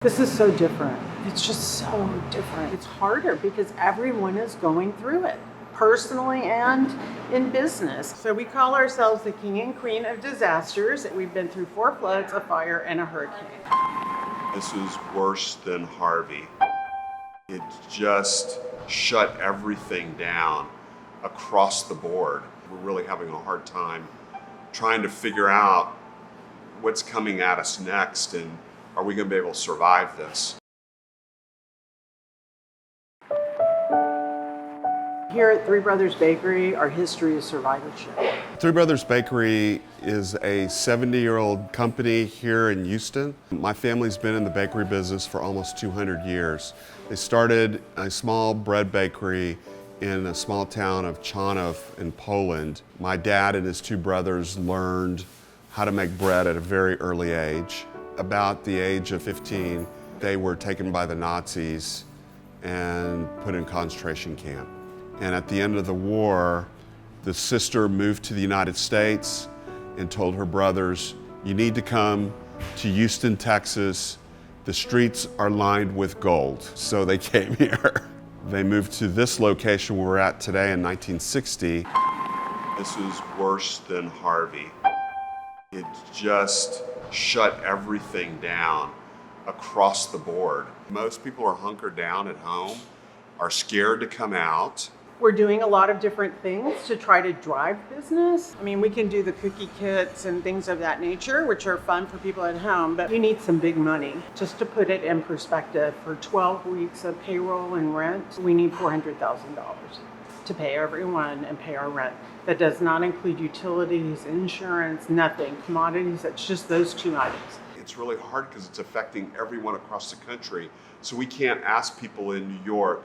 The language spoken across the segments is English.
This is so different. It's just so different. It's harder because everyone is going through it, personally and in business. So we call ourselves the king and queen of disasters. We've been through 4 floods, a fire, and a hurricane. This is worse than Harvey. It just shut everything down across the board. We're really having a hard time trying to figure out what's coming at us next and are we going to be able to survive this? Here at Three Brothers Bakery, our history is survivorship. Three Brothers Bakery is a 70-year-old company here in Houston. My family's been in the bakery business for almost 200 years. They started a small bread bakery in a small town of Chonów in Poland. My dad and his 2 brothers learned how to make bread at a very early age. About the age of 15, they were taken by the Nazis and put in concentration camp. And at the end of the war, the sister moved to the United States and told her brothers, you need to come to Houston, Texas. The streets are lined with gold. So they came here. They moved to this location where we're at today in 1960. This is worse than Harvey. It just shut everything down across the board. Most people are hunkered down at home, are scared to come out. We're doing a lot of different things to try to drive business. I mean, we can do the cookie kits and things of that nature, which are fun for people at home, but we need some big money. Just to put it in perspective, for 12 weeks of payroll and rent, we need $400,000 to pay everyone and pay our rent. That does not include utilities, insurance, nothing, commodities. It's just those 2 items. It's really hard because it's affecting everyone across the country. So we can't ask people in New York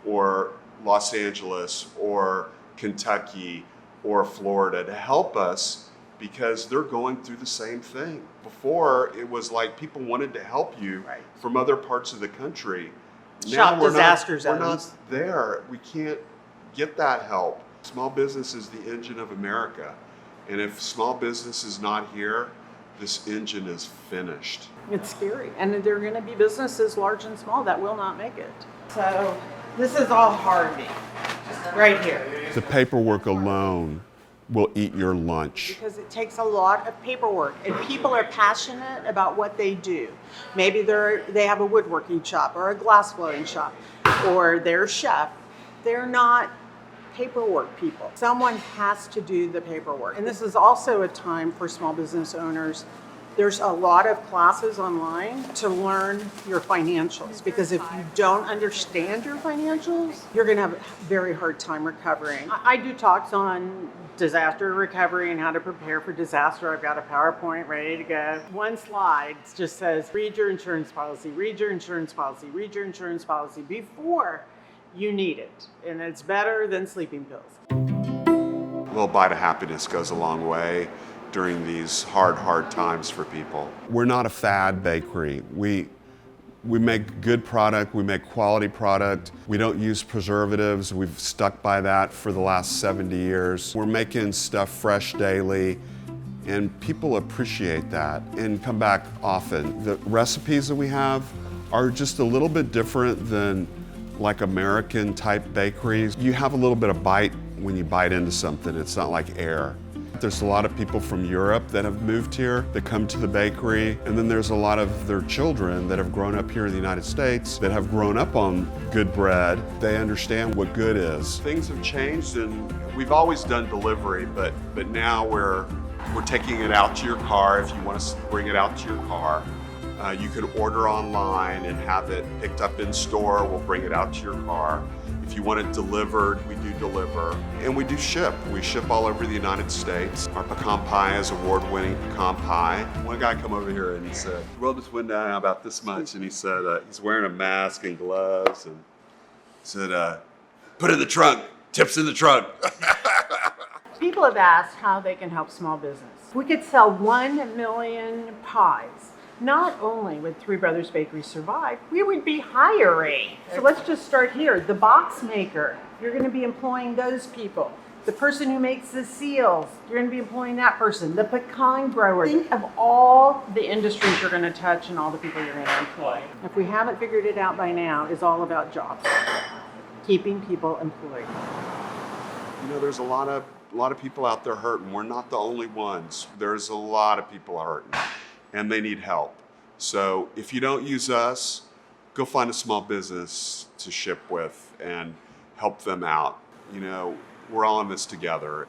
or Los Angeles or Kentucky or Florida to help us because they're going through the same thing. Before, it was like people wanted to help you from other parts of the country. Shop disasters we're not there. We can't get that help. Small business is the engine of America. And if small business is not here, this engine is finished. It's scary. And there are going to be businesses, large and small, that will not make it. So this is all Harvey, right here. The paperwork alone will eat your lunch. Because it takes a lot of paperwork, and people are passionate about what they do. Maybe they have a woodworking shop or a glass blowing shop, or they're a chef. They're not paperwork people. Someone has to do the paperwork. And this is also a time for small business owners. There's a lot of classes online to learn your financials, because if you don't understand your financials, you're going to have a very hard time recovering. I do talks on disaster recovery and how to prepare for disaster. I've got a PowerPoint ready to go. One slide just says, read your insurance policy, read your insurance policy, read your insurance policy before you need it. And it's better than sleeping pills. A little bite of happiness goes a long way during these hard times for people. We're not a fad bakery. We make good product, we make quality product. We don't use preservatives. We've stuck by that for the last 70 years. We're making stuff fresh daily, and people appreciate that and come back often. The recipes that we have are just a little bit different than like American type bakeries. You have a little bit of bite when you bite into something. It's not like air. There's a lot of people from Europe that have moved here that come to the bakery, and then there's a lot of their children that have grown up here in the United States that have grown up on good bread. They understand what good is. Things have changed, and we've always done delivery, but now we're taking it out to your car if you want to bring it out to your car. You can order online and have it picked up in store. We'll bring it out to your car. If you want it delivered, we do deliver. And we do ship. We ship all over the United States. Our pecan pie is award-winning pecan pie. One guy come over here and he said, he rolled his window down about this much, and he said, he's wearing a mask and gloves, and said, put it in the trunk, tips in the trunk. People have asked how they can help small business. We could sell 1 million pies. Not only would Three Brothers Bakery survive, we would be hiring. So let's just start here. The box maker, you're going to be employing those people. The person who makes the seals, you're going to be employing that person. The pecan grower. Think of all the industries you're going to touch and all the people you're going to employ. If we haven't figured it out by now, it's all about jobs. Keeping people employed. You know, there's a lot of people out there hurting. We're not the only ones. There's a lot of people hurting, and they need help. So if you don't use us, go find a small business to ship with and help them out. You know, we're all in this together.